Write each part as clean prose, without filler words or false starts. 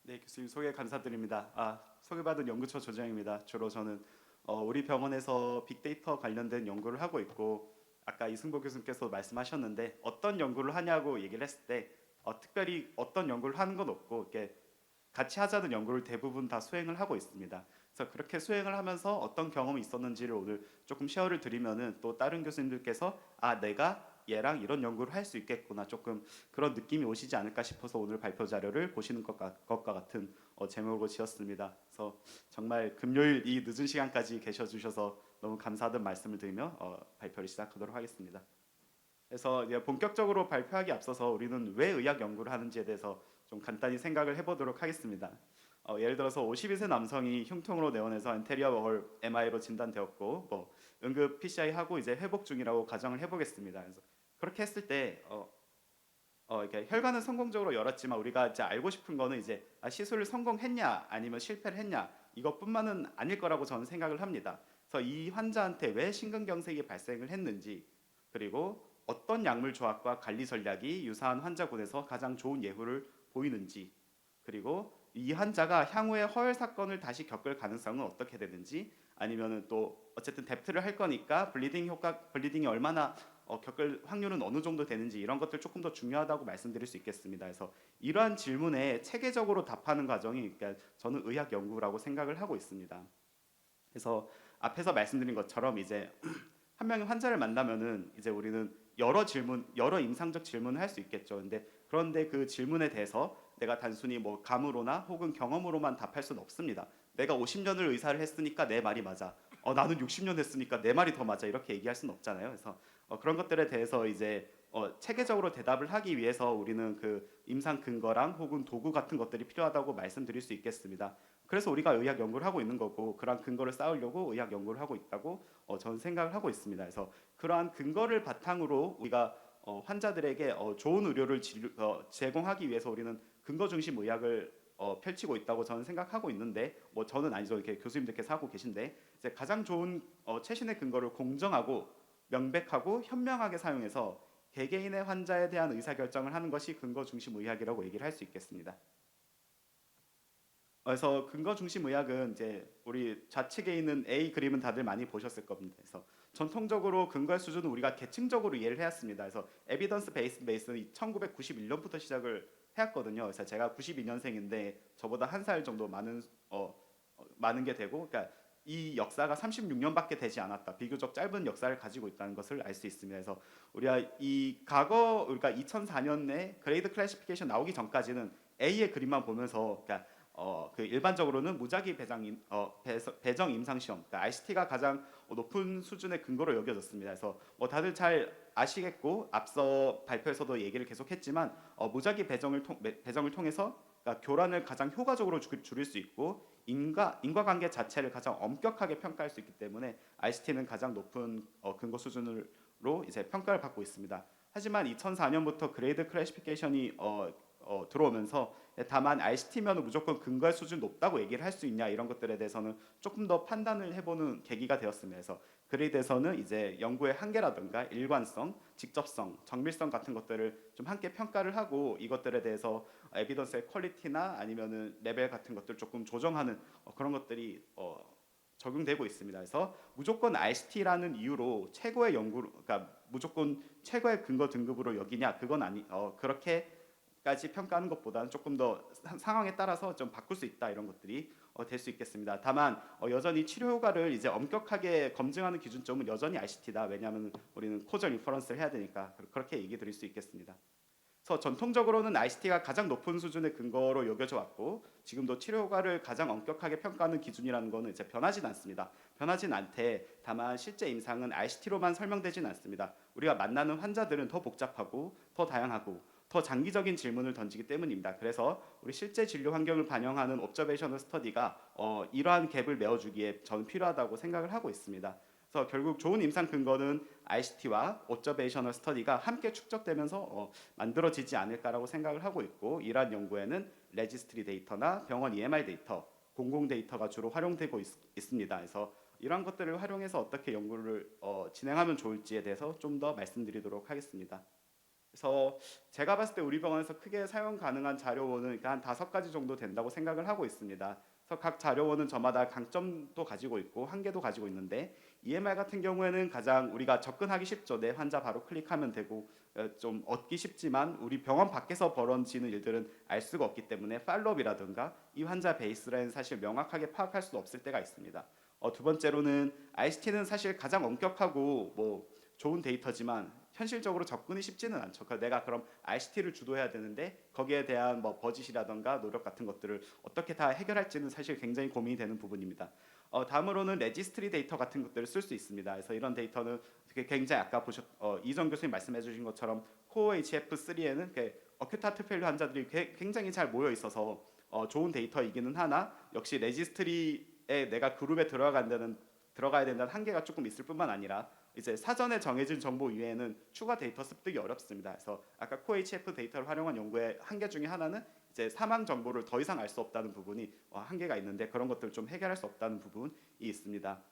네, 교수님 소개 감사드립니다. 소개받은 연구처 조장입니다. 주로 저는 우리 병원에서 빅데이터 관련된 연구를 하고 있고, 아까 이승보 교수님께서 말씀하셨는데 어떤 연구를 하냐고 얘기를 했을 때 특별히 어떤 연구를 하는 건 없고 이렇게 같이 하자는 연구를 대부분 다 수행을 하고 있습니다. 그래서 그렇게 수행을 하면서 어떤 경험이 있었는지를 오늘 조금 쉐어를 드리면은 또 다른 교수님들께서 내가 얘랑 이런 연구를 할 수 있겠구나 조금 그런 느낌이 오시지 않을까 싶어서 오늘 발표 자료를 보시는 것과 같은 제목으로 지었습니다. 그래서 정말 금요일 이 늦은 시간까지 계셔 주셔서 너무 감사하다는 말씀을 드리며 발표를 시작하도록 하겠습니다. 그래서 이제 본격적으로 발표하기 앞서서 우리는 왜 의학 연구를 하는지에 대해서 좀 간단히 생각을 해보도록 하겠습니다. 예를 들어서 52세 남성이 흉통으로 내원해서 엔테리어 워홀 MI로 진단되었고 응급 PCI 하고 이제 회복 중이라고 가정을 해보겠습니다. 그래서 그렇게 했을 때 이렇게 혈관은 성공적으로 열었지만 우리가 이제 알고 싶은 거는 이제 시술을 성공했냐 아니면 실패를 했냐 이것뿐만은 아닐 거라고 저는 생각을 합니다. 그래서 이 환자한테 왜 심근경색이 발생을 했는지, 그리고 어떤 약물 조합과 관리 전략이 유사한 환자군에서 가장 좋은 예후를 보이는지, 그리고 이 환자가 향후에 허혈 사건을 다시 겪을 가능성은 어떻게 되는지, 아니면은 또 어쨌든 뎁트를 할 거니까 블리딩이 얼마나 겪을 확률은 어느 정도 되는지, 이런 것들 조금 더 중요하다고 말씀드릴 수 있겠습니다. 그래서 이러한 질문에 체계적으로 답하는 과정이 그러니까 저는 의학 연구라고 생각을 하고 있습니다. 그래서 앞에서 말씀드린 것처럼 이제 한 명의 환자를 만나면은 이제 우리는 여러 임상적 질문을 할 수 있겠죠. 그런데 그 질문에 대해서 내가 단순히 뭐 감으로나 혹은 경험으로만 답할 수는 없습니다. 내가 50년을 의사를 했으니까 내 말이 맞아. 나는 60년 했으니까 내 말이 더 맞아. 이렇게 얘기할 수는 없잖아요. 그래서 그런 것들에 대해서 이제 체계적으로 대답을 하기 위해서 우리는 그 임상 근거랑 혹은 도구 같은 것들이 필요하다고 말씀드릴 수 있겠습니다. 그래서 우리가 의학 연구를 하고 있는 거고, 그러한 근거를 쌓으려고 의학 연구를 하고 있다고 저는 생각을 하고 있습니다. 그래서 그러한 근거를 바탕으로 우리가 환자들에게 좋은 의료를 제공하기 위해서 우리는 근거 중심 의학을 펼치고 있다고 저는 생각하고 있는데, 뭐 저는 아니죠. 이렇게 교수님들께서 하고 계신데, 이제 가장 좋은 최신의 근거를 공정하고 명백하고 현명하게 사용해서 개개인의 환자에 대한 의사결정을 하는 것이 근거 중심 의학이라고 얘기를 할 수 있겠습니다. 그래서 근거 중심 의학은 이제 우리 좌측에 있는 A 그림은 다들 많이 보셨을 겁니다. 그래서 전통적으로 근거의 수준은 우리가 계층적으로 이해를 해왔습니다. 그래서 에비던스 베이스는 1991년부터 시작을 해왔거든요. 그래서 제가 92년생인데 저보다 한 살 정도 많은 게 되고, 그러니까 이 역사가 36년밖에 되지 않았다. 비교적 짧은 역사를 가지고 있다는 것을 알 수 있습니다. 그래서 우리가 이 과거, 그러니까 2004년에 그레이드 클래시피케이션 나오기 전까지는 A의 그림만 보면서, 그러니까 그 일반적으로는 무작위 배정 임상 시험, 그러니까 RCT가 가장 높은 수준의 근거로 여겨졌습니다. 그래서 다들 잘 아시겠고 앞서 발표에서도 얘기를 계속했지만 무작위 배정을 통해서 그러니까 교란을 가장 효과적으로 줄일 수 있고 인과관계 자체를 가장 엄격하게 평가할 수 있기 때문에 RCT는 가장 높은 근거 수준으로 이제 평가를 받고 있습니다. 하지만 2004년부터 그레이드 클래시피케이션이 들어오면서 다만 RCT면 무조건 근거의 수준 높다고 얘기를 할 수 있냐 이런 것들에 대해서는 조금 더 판단을 해보는 계기가 되었습니다. 그래서 그레이드에서는 이제 연구의 한계라든가 일관성, 직접성, 정밀성 같은 것들을 좀 함께 평가를 하고 이것들에 대해서 에비던스의 퀄리티나 아니면은 레벨 같은 것들 조금 조정하는 그런 것들이 적용되고 있습니다. 그래서 무조건 RCT라는 이유로 최고의 그러니까 무조건 최고의 근거 등급으로 여기냐 그건 그렇게까지 평가하는 것보다는 조금 더 상황에 따라서 좀 바꿀 수 있다 이런 것들이 될 수 있겠습니다. 다만 여전히 치료 효과를 이제 엄격하게 검증하는 기준점은 여전히 RCT다. 왜냐하면 우리는 코저 리퍼런스를 해야 되니까 그렇게 얘기 드릴 수 있겠습니다. 그래서 전통적으로는 ICT가 가장 높은 수준의 근거로 여겨져 왔고 지금도 치료 효과를 가장 엄격하게 평가하는 기준이라는 것은 이제 변하진 않습니다. 변하진 않되 다만 실제 임상은 ICT로만 설명되진 않습니다. 우리가 만나는 환자들은 더 복잡하고 더 다양하고 더 장기적인 질문을 던지기 때문입니다. 그래서 우리 실제 진료 환경을 반영하는 옵저베이셔널 스터디가 이러한 갭을 메워주기에 저는 필요하다고 생각을 하고 있습니다. 그래서 결국 좋은 임상 근거는 ICT와 옵저베이셔널 스터디가 함께 축적되면서 만들어지지 않을까라고 생각을 하고 있고, 이러한 연구에는 레지스트리 데이터나 병원 EMR 데이터, 공공 데이터가 주로 활용되고 있습니다. 그래서 이러한 것들을 활용해서 어떻게 연구를 진행하면 좋을지에 대해서 좀 더 말씀드리도록 하겠습니다. 그래서 제가 봤을 때 우리 병원에서 크게 사용 가능한 자료원은 그러니까 한 5가지 정도 된다고 생각을 하고 있습니다. 그래서 각 자료원은 저마다 강점도 가지고 있고 한계도 가지고 있는데 EMR 같은 경우에는 가장 우리가 접근하기 쉽죠. 내 환자 바로 클릭하면 되고 좀 얻기 쉽지만 우리 병원 밖에서 벌어지는 일들은 알 수가 없기 때문에 팔로업이라든가 이 환자 베이스라인 사실 명확하게 파악할 수 없을 때가 있습니다. 두 번째로는 ICT는 사실 가장 엄격하고 뭐 좋은 데이터지만 현실적으로 접근이 쉽지는 않죠. 내가 그럼 ICT를 주도해야 되는데 거기에 대한 뭐 버짓이라던가 노력 같은 것들을 어떻게 다 해결할지는 사실 굉장히 고민이 되는 부분입니다. 다음으로는 레지스트리 데이터 같은 것들을 쓸 수 있습니다. 그래서 이런 데이터는 굉장히 아까 이정 교수님 말씀해주신 것처럼 코어 HF3에는 어큐트 하트 페일리어 환자들이 굉장히 잘 모여 있어서 좋은 데이터이기는 하나 역시 레지스트리에 내가 그룹에 들어가야 된다는 한계가 조금 있을 뿐만 아니라 이제 사전에 정해진 정보 위에는 추가 데이터 습득이 어렵습니다. 그래서 아까 코HF 데이터를 활용한 연구의 한계 중에 하나는 이제 사망 정보를 더 이상 알 수 없다는 부분이 한계가 있는데 그런 것들을 좀 해결할 수 없다는 부분이 있습니다.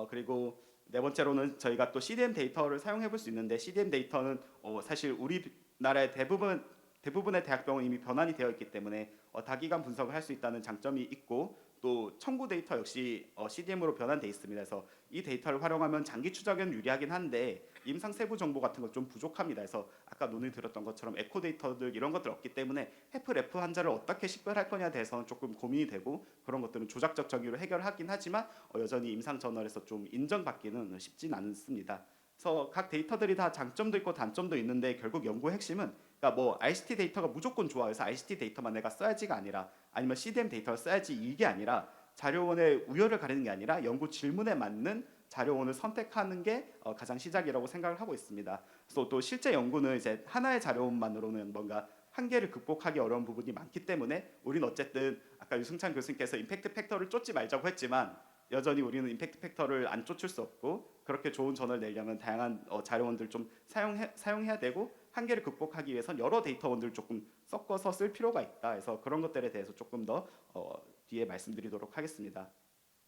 그리고 네 번째로는 저희가 또 CDM 데이터를 사용해 볼 수 있는데 CDM 데이터는 사실 우리나라의 대부분의 대학병원 이미 변환이 되어 있기 때문에 다기간 분석을 할 수 있다는 장점이 있고 또 청구 데이터 역시 CDM으로 변환돼 있습니다. 그래서 이 데이터를 활용하면 장기 추적에는 유리하긴 한데 임상 세부 정보 같은 건 좀 부족합니다. 그래서 아까 논의 드렸던 것처럼 에코 데이터들 이런 것들 없기 때문에 해프레프 환자를 어떻게 식별할 거냐에 대해서는 조금 고민이 되고 그런 것들은 조작적 정의로 해결하긴 하지만 여전히 임상 저널에서 좀 인정받기는 쉽진 않습니다. 그래서 각 데이터들이 다 장점도 있고 단점도 있는데 결국 연구의 핵심은 그러니까 뭐 ICT 데이터가 무조건 좋아 그래서 ICT 데이터만 내가 써야지가 아니라 아니면 CDM 데이터를 써야지 이게 아니라 자료원의 우열을 가리는 게 아니라 연구 질문에 맞는 자료원을 선택하는 게 가장 시작이라고 생각을 하고 있습니다. 그래서 또 실제 연구는 이제 하나의 자료원만으로는 뭔가 한계를 극복하기 어려운 부분이 많기 때문에 우리는 어쨌든 아까 유승찬 교수님께서 임팩트 팩터를 쫓지 말자고 했지만 여전히 우리는 임팩트 팩터를 안 쫓을 수 없고 그렇게 좋은 전을 내려면 다양한 자료원들 좀 사용해야 되고 한계를 극복하기 위해선 여러 데이터원들을 조금 섞어서 쓸 필요가 있다. 그래서 그런 것들에 대해서 조금 더 뒤에 말씀드리도록 하겠습니다.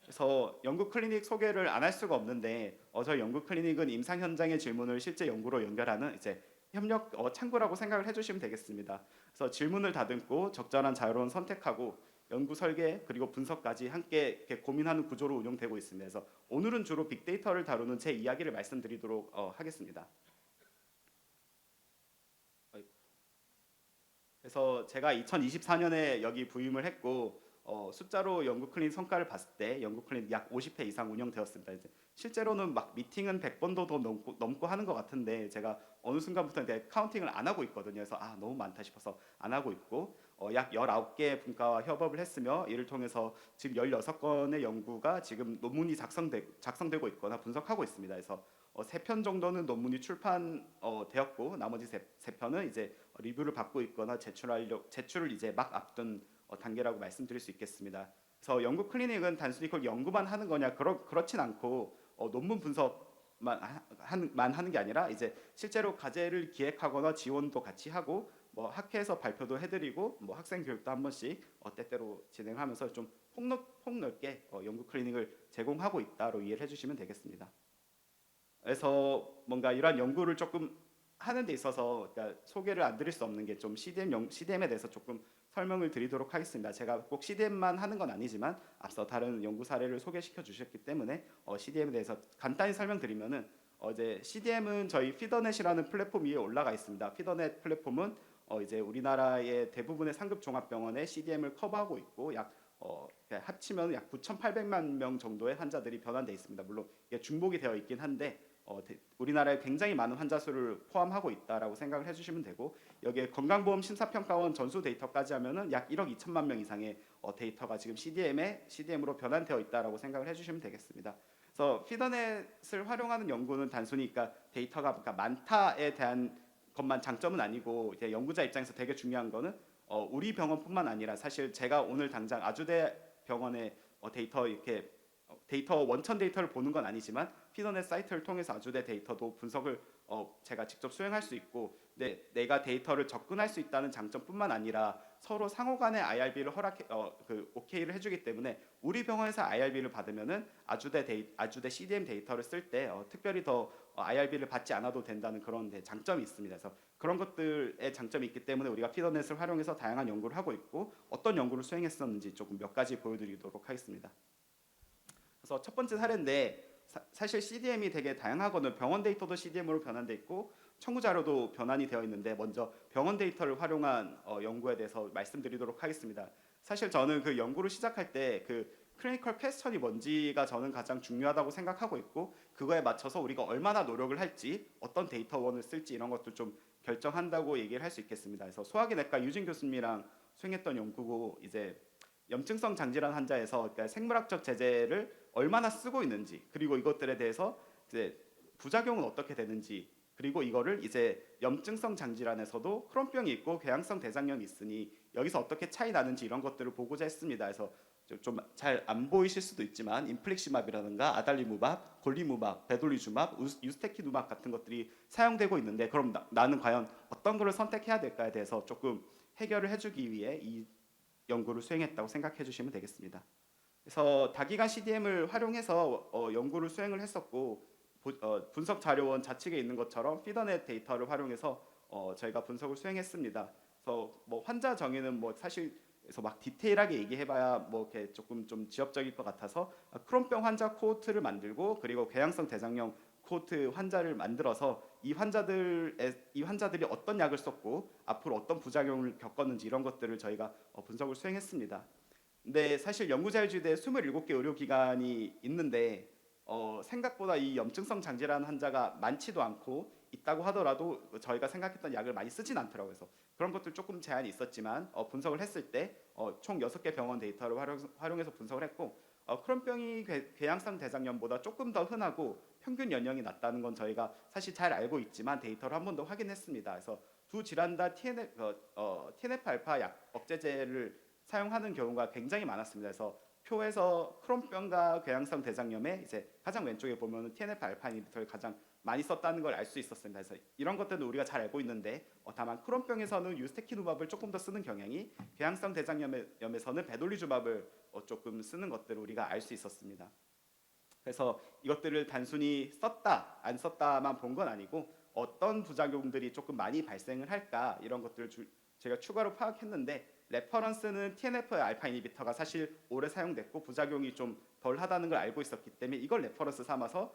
그래서 연구 클리닉 소개를 안 할 수가 없는데 저희 연구 클리닉은 임상 현장의 질문을 실제 연구로 연결하는 이제 협력 창구라고 생각을 해주시면 되겠습니다. 그래서 질문을 다듬고 적절한 자료원 선택하고 연구 설계 그리고 분석까지 함께 이렇게 고민하는 구조로 운영되고 있습니다. 그래서 오늘은 주로 빅데이터를 다루는 제 이야기를 말씀드리도록 하겠습니다. 그래서 제가 2024년에 여기 부임을 했고 숫자로 연구 클리닉 성과를 봤을 때 연구 클리닉 약 50회 이상 운영되었습니다. 이제 실제로는 막 미팅은 100번도 더 넘고 하는 것 같은데 제가 어느 순간부터 이제 카운팅을 안 하고 있거든요. 그래서 너무 많다 싶어서 안 하고 있고 약 19개 분과와 협업을 했으며 이를 통해서 지금 16건의 연구가 지금 논문이 작성되고 있거나 분석하고 있습니다. 그래서 3편 정도는 논문이 출판되었고 나머지 세 편은 이제 리뷰를 받고 있거나 제출을 이제 막 앞둔 단계라고 말씀드릴 수 있겠습니다. 그래서 연구 클리닉은 단순히 그걸 연구만 하는 거냐 그렇진 않고 논문 분석만 하는 게 아니라 이제 실제로 과제를 기획하거나 지원도 같이 하고 뭐 학회에서 발표도 해드리고 뭐 학생 교육도 한 번씩 때때로 진행하면서 좀 폭넓게 연구 클리닉을 제공하고 있다로 이해를 해주시면 되겠습니다. 그래서 뭔가 이러한 연구를 조금 하는 데 있어서 그러니까 소개를 안 드릴 수 없는 게 좀 CDM에 대해서 조금 설명을 드리도록 하겠습니다. 제가 꼭 CDM만 하는 건 아니지만 앞서 다른 연구 사례를 소개시켜 주셨기 때문에 CDM에 대해서 간단히 설명드리면은 이제 CDM은 저희 피더넷이라는 플랫폼 위에 올라가 있습니다. 피더넷 플랫폼은 이제 우리나라의 대부분의 상급 종합병원의 CDM을 커버하고 있고 약 합치면 약 9,800만 명 정도의 환자들이 변환돼 있습니다. 물론 이게 중복이 되어 있긴 한데 우리나라에 굉장히 많은 환자 수를 포함하고 있다라고 생각을 해주시면 되고 여기에 건강보험 심사평가원 전수 데이터까지 하면은 약 1억 2천만 명 이상의 데이터가 지금 CDM으로 변환되어 있다라고 생각을 해주시면 되겠습니다. 그래서 피더넷을 활용하는 연구는 단순히 그러니까 데이터가 그러니까 많다에 대한 것만 장점은 아니고 이제 연구자 입장에서 되게 중요한 거는 우리 병원뿐만 아니라 사실 제가 오늘 당장 아주대 병원의 데이터 이렇게 데이터 원천 데이터를 보는 건 아니지만 피더넷 사이트를 통해서 아주대 데이터도 분석을 제가 직접 수행할 수 있고, 내가 데이터를 접근할 수 있다는 장점뿐만 아니라 서로 상호간에 IRB를 OK를 해주기 때문에 우리 병원에서 IRB를 받으면은 아주대 CDM 데이터를 쓸 때 특별히 더 IRB를 받지 않아도 된다는 그런 장점이 있습니다. 그래서 그런 것들의 장점이 있기 때문에 우리가 피더넷을 활용해서 다양한 연구를 하고 있고, 어떤 연구를 수행했었는지 조금 몇 가지 보여드리도록 하겠습니다. 그래서 첫 번째 사례인데, 사실 CDM이 되게 다양하거든요. 병원 데이터도 CDM으로 변환돼 있고 청구 자료도 변환이 되어 있는데, 먼저 병원 데이터를 활용한 연구에 대해서 말씀드리도록 하겠습니다. 사실 저는 그 연구를 시작할 때 그 클리니컬 퀘스천이 뭔지가 저는 가장 중요하다고 생각하고 있고, 그거에 맞춰서 우리가 얼마나 노력을 할지, 어떤 데이터원을 쓸지 이런 것도 좀 결정한다고 얘기를 할 수 있겠습니다. 그래서 소화기 내과 유진 교수님이랑 수행했던 연구고, 이제 염증성 장질환 환자에서 그러니까 생물학적 제제를 얼마나 쓰고 있는지, 그리고 이것들에 대해서 이제 부작용은 어떻게 되는지, 그리고 이거를 이제 염증성 장질환에서도 크론병이 있고 궤양성 대장염이 있으니 여기서 어떻게 차이 나는지 이런 것들을 보고자 했습니다. 그래서 좀 잘 안 보이실 수도 있지만 인플릭시맙이라든가 아달리무밥, 골리무밥, 베돌리주맙, 유스테키누밥 같은 것들이 사용되고 있는데, 그럼 나는 과연 어떤 거를 선택해야 될까에 대해서 조금 해결을 해주기 위해 이 연구를 수행했다고 생각해 주시면 되겠습니다. 그래서 다기간 CDM을 활용해서 연구를 수행을 했었고, 분석 자료원 좌측에 있는 것처럼 피더넷 데이터를 활용해서 저희가 분석을 수행했습니다. 그래서 뭐 환자 정의는 뭐 사실 그래서 막 디테일하게 얘기해봐야 뭐 이렇게 조금 좀 지엽적일 것 같아서, 크론병 환자 코호트를 만들고, 그리고 궤양성 대장염 코호트 환자를 만들어서 이 환자들이 어떤 약을 썼고 앞으로 어떤 부작용을 겪었는지 이런 것들을 저희가 분석을 수행했습니다. 근데 사실 연구자율주의대 27개 의료기관이 있는데 생각보다 이 염증성 장질환 환자가 많지도 않고, 있다고 하더라도 저희가 생각했던 약을 많이 쓰진 않더라고요. 그래서 그런 것들 조금 제한이 있었지만 분석을 했을 때 총 6개 병원 데이터를 활용해서 분석을 했고, 크론병이 궤양성 대장염보다 조금 더 흔하고 평균 연령이 낮다는 건 저희가 사실 잘 알고 있지만 데이터를 한 번 더 확인했습니다. 그래서 두 질환 다 TNF 알파 약 억제제를 사용하는 경우가 굉장히 많았습니다. 그래서 표에서 크론병과 궤양성 대장염에 이제 가장 왼쪽에 보면 TNF 알파 이니비터를 가장 많이 썼다는 걸 알 수 있었습니다. 그래서 이런 것들은 우리가 잘 알고 있는데, 다만 크론병에서는 유스테키누밥을 조금 더 쓰는 경향이, 궤양성 대장염에서는 베돌리주밥을 조금 쓰는 것들을 우리가 알 수 있었습니다. 그래서 이것들을 단순히 썼다 안 썼다만 본 건 아니고 어떤 부작용들이 조금 많이 발생을 할까, 이런 것들을 제가 추가로 파악했는데, 레퍼런스는 TNF 알파 이니비터가 사실 오래 사용됐고 부작용이 좀 덜하다는 걸 알고 있었기 때문에 이걸 레퍼런스 삼아서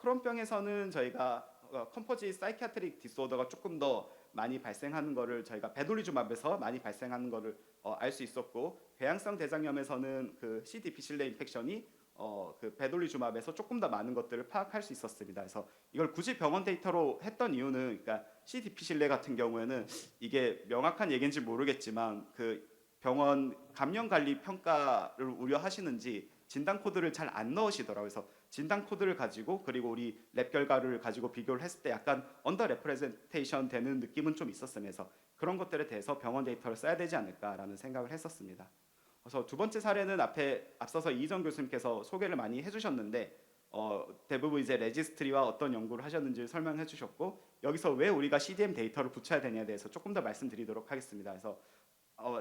크론병에서는 저희가 컴포지 사이키아트릭 디스오더가 조금 더 많이 발생하는 거를 저희가 베돌리주맙에서 많이 발생하는 거를 알 수 있었고, 궤양성 대장염에서는 그 C. 디피실레 인펙션이 그 베돌리주맙에서 조금 더 많은 것들을 파악할 수 있었습니다. 그래서 이걸 굳이 병원 데이터로 했던 이유는, 그러니까 C. 디피실레 같은 경우에는 이게 명확한 얘기인지 모르겠지만 그 병원 감염 관리 평가를 우려하시는지 진단 코드를 잘 안 넣으시더라고요. 그래서 진단 코드를 가지고, 그리고 우리 랩 결과를 가지고 비교를 했을 때 약간 언더 레프레젠테이션 되는 느낌은 좀 있었으면서 그런 것들에 대해서 병원 데이터를 써야 되지 않을까라는 생각을 했었습니다. 그래서 두 번째 사례는 앞서서 이희정 교수님께서 소개를 많이 해주셨는데, 대부분 이제 레지스트리와 어떤 연구를 하셨는지 설명해 주셨고, 여기서 왜 우리가 CDM 데이터를 붙여야 되냐에 대해서 조금 더 말씀드리도록 하겠습니다. 그래서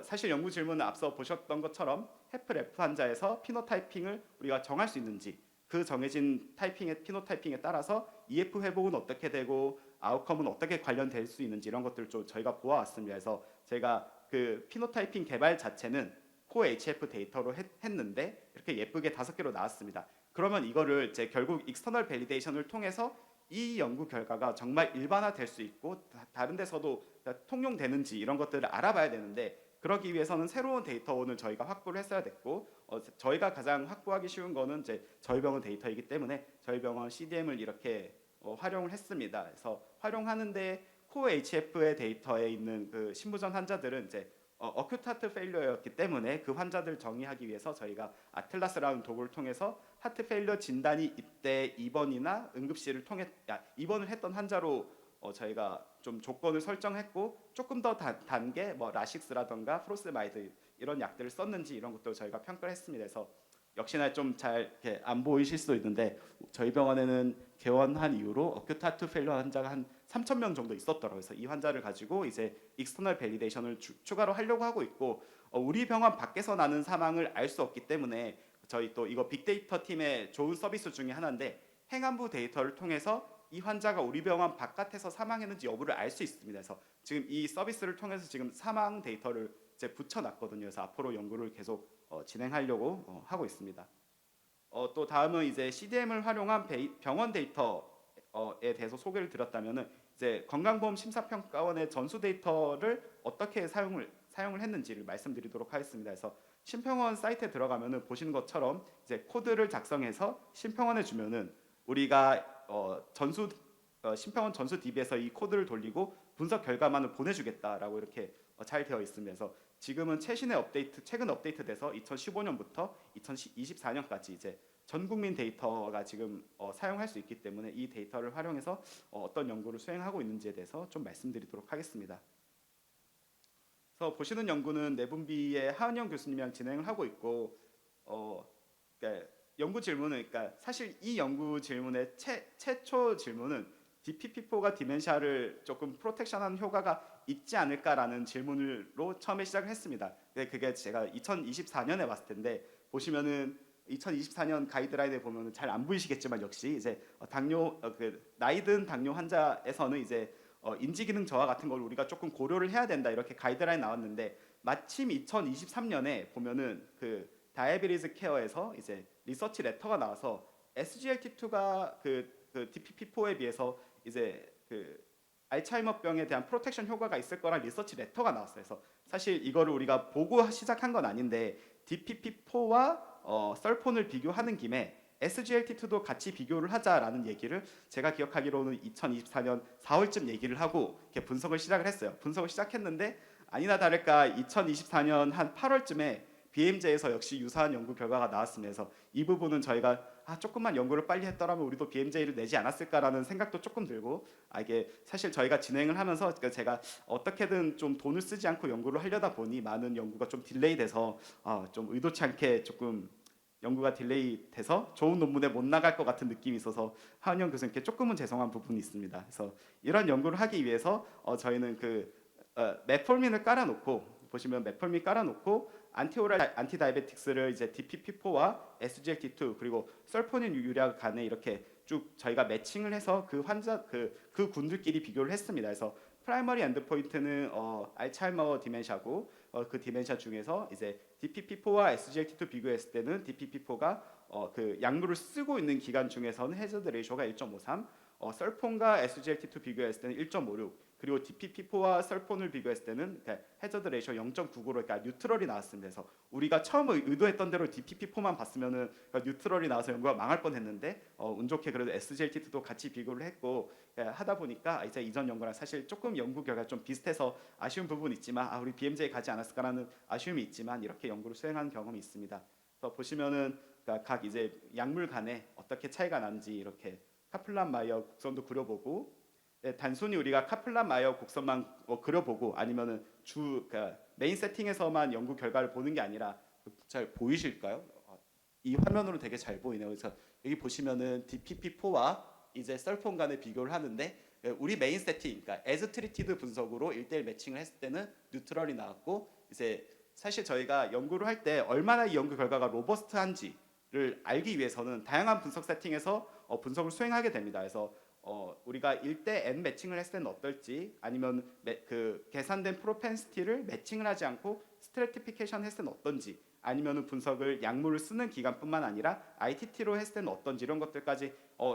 사실 연구 질문은 앞서 보셨던 것처럼 해프레프 환자에서 피노타이핑을 우리가 정할 수 있는지, 그 정해진 피노타이핑에 따라서 EF 회복은 어떻게 되고 아웃컴은 어떻게 관련될 수 있는지 이런 것들을 좀 저희가 보아왔습니다. 그래서 제가 그 피노타이핑 개발 자체는 코어 HF 데이터로 했는데 이렇게 예쁘게 5개로 나왔습니다. 그러면 이거를 결국 익스터널 밸리데이션을 통해서 이 연구 결과가 정말 일반화될 수 있고 다른 데서도 통용되는지 이런 것들을 알아봐야 되는데, 그러기 위해서는 새로운 데이터원을 저희가 확보를 했어야 됐고, 저희가 가장 확보하기 쉬운 거는 저희 병원 데이터이기 때문에 저희 병원 CDM을 이렇게 활용을 했습니다. 그래서 활용하는데 코어 HF의 데이터에 있는 그 신부전 환자들은 어큐트 하트 페일러였기 때문에 그 환자들 정의하기 위해서 저희가 아틀라스라는 도구를 통해서 하트 페일러 진단이 이때 입원이나 응급실을 통해 입원을 했던 환자로 저희가 좀 조건을 설정했고, 조금 더 단계 뭐 라식스라던가 프로스마이드 이런 약들을 썼는지 이런 것도 저희가 평가를 했습니다. 그래서 역시나 좀 잘 이렇게 안 보이실 수도 있는데 저희 병원에는 개원한 이후로 어큐트 하트 페일러 환자가 한 3천 명 정도 있었더라고요. 그래서 이 환자를 가지고 이제 익스터널 밸리데이션을 추가로 하려고 하고 있고 우리 병원 밖에서 나는 사망을 알 수 없기 때문에 저희 또 이거 빅데이터 팀의 좋은 서비스 중에 하나인데 행안부 데이터를 통해서 이 환자가 우리 병원 바깥에서 사망했는지 여부를 알 수 있습니다. 그래서 지금 이 서비스를 통해서 지금 사망 데이터를 이제 붙여놨거든요. 그래서 앞으로 연구를 계속 진행하려고 하고 있습니다. 또 다음은 이제 CDM을 활용한 병원 데이터에 대해서 소개를 드렸다면은 이제 건강보험 심사평가원의 전수 데이터를 어떻게 사용을 했는지를 말씀드리도록 하겠습니다. 그래서 심평원 사이트에 들어가면은 보시는 것처럼 이제 코드를 작성해서 심평원에 주면은 우리가 심평원 전수 DB에서 이 코드를 돌리고 분석 결과만을 보내주겠다라고 이렇게 잘 되어 있으면서 지금은 최근 업데이트돼서 2015년부터 2024년까지 이제 전 국민 데이터가 지금 사용할 수 있기 때문에 이 데이터를 활용해서 어떤 연구를 수행하고 있는지에 대해서 좀 말씀드리도록 하겠습니다. 그래서 보시는 연구는 내분비의 하은영 교수님이랑 진행을 하고 있고 그러니까 연구 질문은 그러니까 사실 이 연구 질문의 최초 질문은 DPP4가 디멘샤를 조금 프로텍션하는 효과가 있지 않을까라는 질문으로 처음에 시작을 했습니다. 근데 그게 제가 2024년에 봤을 텐데 보시면은 2024년 가이드라인에 보면은 잘 안 보이시겠지만 역시 이제 나이 든 당뇨 환자에서는 이제 인지 기능 저하 같은 걸 우리가 조금 고려를 해야 된다 이렇게 가이드라인 나왔는데 마침 2023년에 보면은 그 다이애비리즈 케어에서 이제 리서치 레터가 나와서 SGLT2가 그 DPP4에 비해서 이제 그 알츠하이머병에 대한 프로텍션 효과가 있을 거란 리서치 레터가 나왔어요. 그래서 사실 이거를 우리가 보고 시작한 건 아닌데 DPP4와 썰폰을 비교하는 김에 SGLT2도 같이 비교를 하자라는 얘기를 제가 기억하기로는 2024년 4월쯤 얘기를 하고 이렇게 분석을 시작을 했어요. 분석을 시작했는데 아니나 다를까 2024년 한 8월쯤에 BMJ에서 역시 유사한 연구 결과가 나왔으면서 이 부분은 저희가 조금만 연구를 빨리 했더라면 우리도 BMJ를 내지 않았을까라는 생각도 조금 들고 이게 사실 저희가 진행을 하면서 제가 어떻게든 좀 돈을 쓰지 않고 연구를 하려다 보니 많은 연구가 좀 딜레이 돼서 좀 의도치 않게 조금 연구가 딜레이 돼서 좋은 논문에 못 나갈 것 같은 느낌이 있어서 하은영 교수님께 조금은 죄송한 부분이 있습니다. 그래서 이런 연구를 하기 위해서 저희는 메폴민을 깔아놓고 보시면 메폴민 깔아놓고 안티오랄 안티다이베틱스를 이제 DPP4와 SGLT2 그리고 설포닌 유리아 간에 이렇게 쭉 저희가 매칭을 해서 그 환자 그 군들끼리 비교를 했습니다. 그래서 프라이머리 엔드포인트는 알츠하이머 디멘샤고 그 디멘샤 중에서 이제 DPP4와 SGLT2 비교했을 때는 DPP4가 그 약물을 쓰고 있는 기간 중에서는 해저드 레이쇼가 1.53, 썰폰과 SGLT2 비교했을 때는 1.56, 그리고 DPP4와 썰폰을 비교했을 때는 해저드 레이쇼 0.99로 그러니까 뉴트럴이 나왔습니다. 그래서 우리가 처음 의도했던 대로 DPP4만 봤으면은 뉴트럴이 나와서 연구가 망할 뻔했는데 운 좋게 그래도 SGLT2도 같이 비교를 했고 하다 보니까 이제 이전 연구랑 사실 조금 연구 결과 좀 비슷해서 아쉬운 부분이 있지만 우리 BMJ 가지 않았을까라는 아쉬움이 있지만 이렇게 연구를 수행한 경험이 있습니다. 그래서 보시면은 각 이제 약물 간에 어떻게 차이가 나는지 이렇게 카플란 마이어 곡선도 그려보고 단순히 우리가 카플란 마이어 곡선만 그려보고 아니면은 메인 세팅에서만 연구 결과를 보는 게 아니라 잘 보이실까요? 이 화면으로 되게 잘 보이네요. 그래서 여기 보시면은 DPP4와 이제 썰폰 간의 비교를 하는데 우리 메인 세팅, 그러니까 as treated 분석으로 1대1 매칭을 했을 때는 뉴트럴이 나왔고 이제 사실 저희가 연구를 할 때 얼마나 이 연구 결과가 로버스트한지를 알기 위해서는 다양한 분석 세팅에서 분석을 수행하게 됩니다. 그래서 우리가 1대 n 매칭을 했을 때는 어떨지 아니면 그 계산된 프로펜시티를 매칭을 하지 않고 스트래티피케이션 했을 때는 어떤지 아니면 분석을 약물을 쓰는 기간뿐만 아니라 ITT로 했을 때는 어떤지 이런 것들까지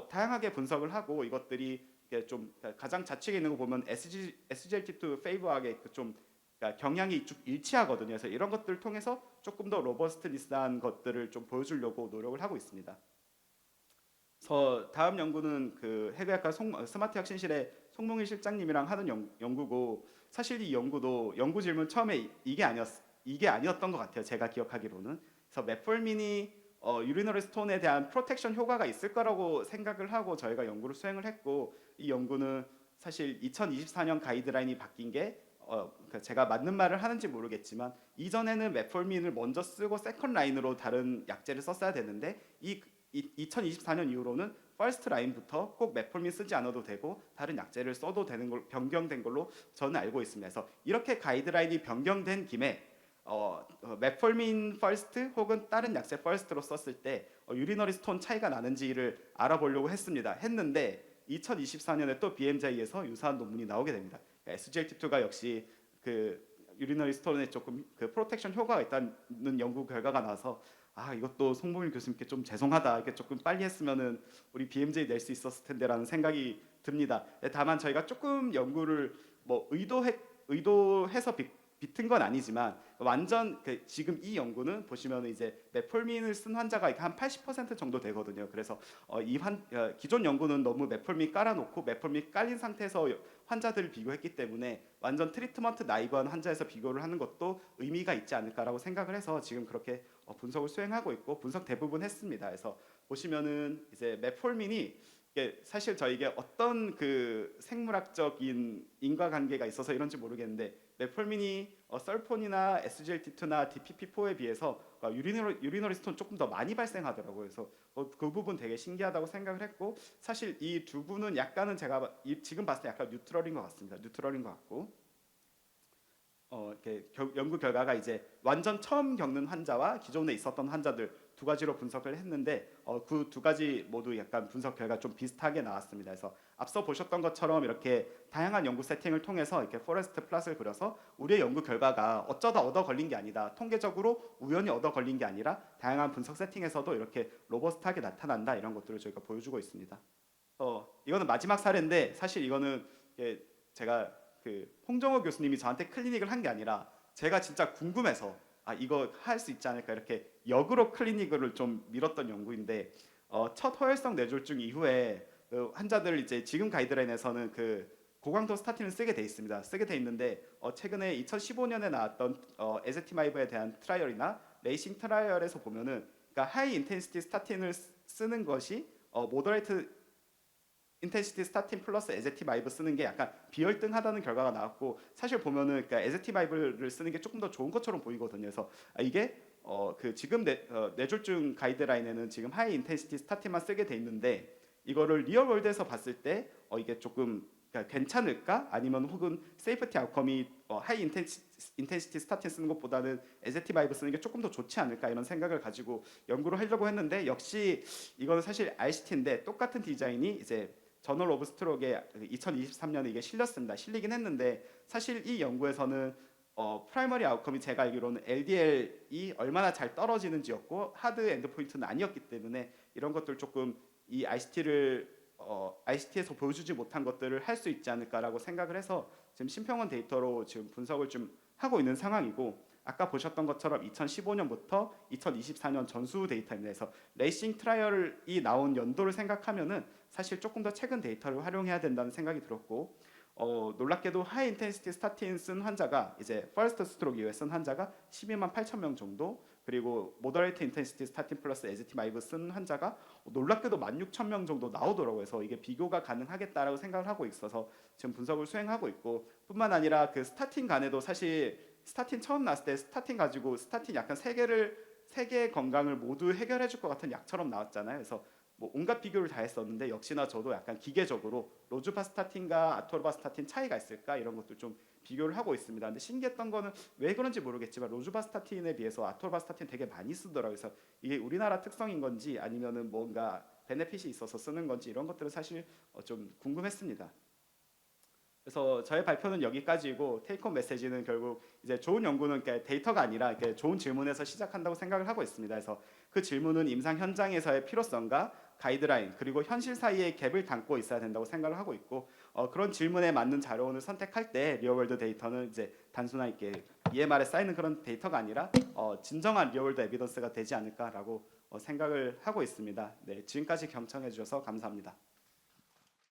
다양하게 분석을 하고 이것들이 좀 가장 좌측에 있는 거 보면 SGLT2 페이버하게 좀 그러니까 경향이 쭉 일치하거든요. 그래서 이런 것들을 통해서 조금 더 로버스트니스한 것들을 좀 보여주려고 노력을 하고 있습니다. 그래서 다음 연구는 그 해외학과 스마트 혁신실의 송몽일 실장님이랑 하는 연구고 사실 이 연구도 연구 질문 처음에 이게 아니었던 것 같아요. 제가 기억하기로는. 그래서 메폴민이 유리너리 스톤에 대한 프로텍션 효과가 있을 거라고 생각을 하고 저희가 연구를 수행을 했고 이 연구는 사실 2024년 가이드라인이 바뀐 게 그러니까 제가 맞는 말을 하는지 모르겠지만 이전에는 메폴민을 먼저 쓰고 세컨 라인으로 다른 약제를 썼어야 되는데 2024년 이후로는 퍼스트 라인부터 꼭 메폴민 쓰지 않아도 되고 다른 약제를 써도 되는 걸 변경된 걸로 저는 알고 있습니다. 그래서 이렇게 가이드라인이 변경된 김에 메폴민 퍼스트 혹은 다른 약제 퍼스트로 썼을 때 유리너리 스톤 차이가 나는지를 알아보려고 했는데 2024년에 또 BMJ에서 유사한 논문이 나오게 됩니다. SGLT2가 역시 그 유리너리 스톤에 조금 그 프로텍션 효과가 있다는 연구 결과가 나와서 이것도 송봉일 교수님께 좀 죄송하다. 이렇게 조금 빨리 했으면은 우리 BMJ 낼 수 있었을 텐데라는 생각이 듭니다. 다만 저희가 조금 연구를 뭐 의도해서 비튼 건 아니지만 완전 지금 이 연구는 보시면 이제 메폴민을 쓴 환자가 한 80% 정도 되거든요. 그래서 기존 연구는 너무 메폴민 깔아놓고 메폴민 깔린 상태에서 환자들을 비교했기 때문에 완전 트리트먼트 나이브한 환자에서 비교를 하는 것도 의미가 있지 않을까라고 생각을 해서 지금 그렇게 분석을 수행하고 있고 분석 대부분 했습니다. 그래서 보시면은 이제 메폴민이 사실 저에게 어떤 그 생물학적인 인과관계가 있어서 이런지 모르겠는데 메폴민이 설폰이나 SGLT2나 DPP4에 비해서 유리너리 스톤 조금 더 많이 발생하더라고요. 그래서 그 부분 되게 신기하다고 생각을 했고 사실 이 두 분은 약간은 제가 지금 봤을 때 약간 뉴트럴인 것 같습니다. 뉴트럴인 것 같고 이렇게 연구 결과가 이제 완전 처음 겪는 환자와 기존에 있었던 환자들 두 가지로 분석을 했는데 그 두 가지 모두 약간 분석 결과 좀 비슷하게 나왔습니다. 그래서 앞서 보셨던 것처럼 이렇게 다양한 연구 세팅을 통해서 이렇게 포레스트 플랫을 그려서 우리의 연구 결과가 어쩌다 얻어 걸린 게 아니다. 통계적으로 우연히 얻어 걸린 게 아니라 다양한 분석 세팅에서도 이렇게 로버스트하게 나타난다. 이런 것들을 저희가 보여주고 있습니다. 이거는 마지막 사례인데 사실 이거는 제가 그 홍정호 교수님이 저한테 클리닉을 한 게 아니라 제가 진짜 궁금해서 이거 할 수 있지 않을까 이렇게 역으로 클리닉을 좀 밀었던 연구인데 첫 허혈성 뇌졸중 이후에 그 환자들 이제 지금 가이드라인에서는 그 고강도 스타틴을 쓰게 돼 있습니다. 쓰게 돼 있는데 최근에 2015년에 나왔던 에제티마이브에 대한 트라이얼이나 레이싱 트라이얼에서 보면은 그러니까 하이 인텐시티 스타틴을 쓰는 것이 모더레이트 인텐시티 스타틴 플러스 에제티마이브 쓰는 게 약간 비열등하다는 결과가 나왔고 사실 보면은 그러니까 에제티마이브를 쓰는 게 조금 더 좋은 것처럼 보이거든요. 그래서 이게 그 지금 뇌졸중 가이드라인에는 지금 하이 인텐시티 스타틴만 쓰게 돼 있는데 이거를 리얼 월드에서 봤을 때 이게 조금 그러니까 괜찮을까? 아니면 혹은 세이프티 아웃컴이 하이 인텐시티 스타틴 쓰는 것보다는 에제티마이브 쓰는 게 조금 더 좋지 않을까 이런 생각을 가지고 연구를 하려고 했는데 역시 이거는 사실 RCT인데 똑같은 디자인이 이제 저널 오브 스트로크에 2023년에 이게 실리긴 했는데 사실 이 연구에서는 프라이머리 아웃컴이 제가 알기로는 LDL이 얼마나 잘 떨어지는지였고 하드 엔드포인트는 아니었기 때문에 이런 것들 조금 이 ICT에서 보여주지 못한 것들을 할 수 있지 않을까라고 생각을 해서 지금 심평원 데이터로 지금 분석을 좀 하고 있는 상황이고 아까 보셨던 것처럼 2015년부터 2024년 전수 데이터입니다. 그래서 레이싱 트라이얼이 나온 연도를 생각하면은 사실 조금 더 최근 데이터를 활용해야 된다는 생각이 들었고 놀랍게도 하이 인텐시티 스타틴 쓴 환자가 이제 퍼스트 스트로크 이후에 쓴 환자가 12만 8천 명 정도 그리고 모더레이트 인텐시티 스타틴 플러스 에제티마이브 쓴 환자가 놀랍게도 16,000명 정도 나오더라고요. 그래서 이게 비교가 가능하겠다라고 생각을 하고 있어서 지금 분석을 수행하고 있고 뿐만 아니라 그 스타틴 간에도 사실 스타틴 처음 나왔을 때 스타틴 가지고 스타틴 약간 세계의 건강을 모두 해결해 줄 것 같은 약처럼 나왔잖아요. 그래서 뭐 온갖 비교를 다 했었는데 역시나 저도 약간 기계적으로 로주바스타틴과 아토르바스타틴 차이가 있을까 이런 것들 좀 비교를 하고 있습니다. 근데 신기했던 거는 왜 그런지 모르겠지만 로주바스타틴에 비해서 아토르바스타틴 되게 많이 쓰더라고요. 그래서 이게 우리나라 특성인 건지 아니면은 뭔가 베네핏이 있어서 쓰는 건지 이런 것들은 사실 좀 궁금했습니다. 그래서 저의 발표는 여기까지고 테이크홈 메시지는 결국 이제 좋은 연구는 데이터가 아니라 좋은 질문에서 시작한다고 생각을 하고 있습니다. 그래서 그 질문은 임상 현장에서의 필요성과 가이드라인 그리고 현실 사이의 갭을 담고 있어야 된다고 생각을 하고 있고 그런 질문에 맞는 자료원을 선택할 때 리얼월드 데이터는 이제 단순한 이렇게 EMR에 쌓이는 그런 데이터가 아니라 진정한 리얼월드 에비던스가 되지 않을까라고 생각을 하고 있습니다. 네, 지금까지 경청해 주셔서 감사합니다.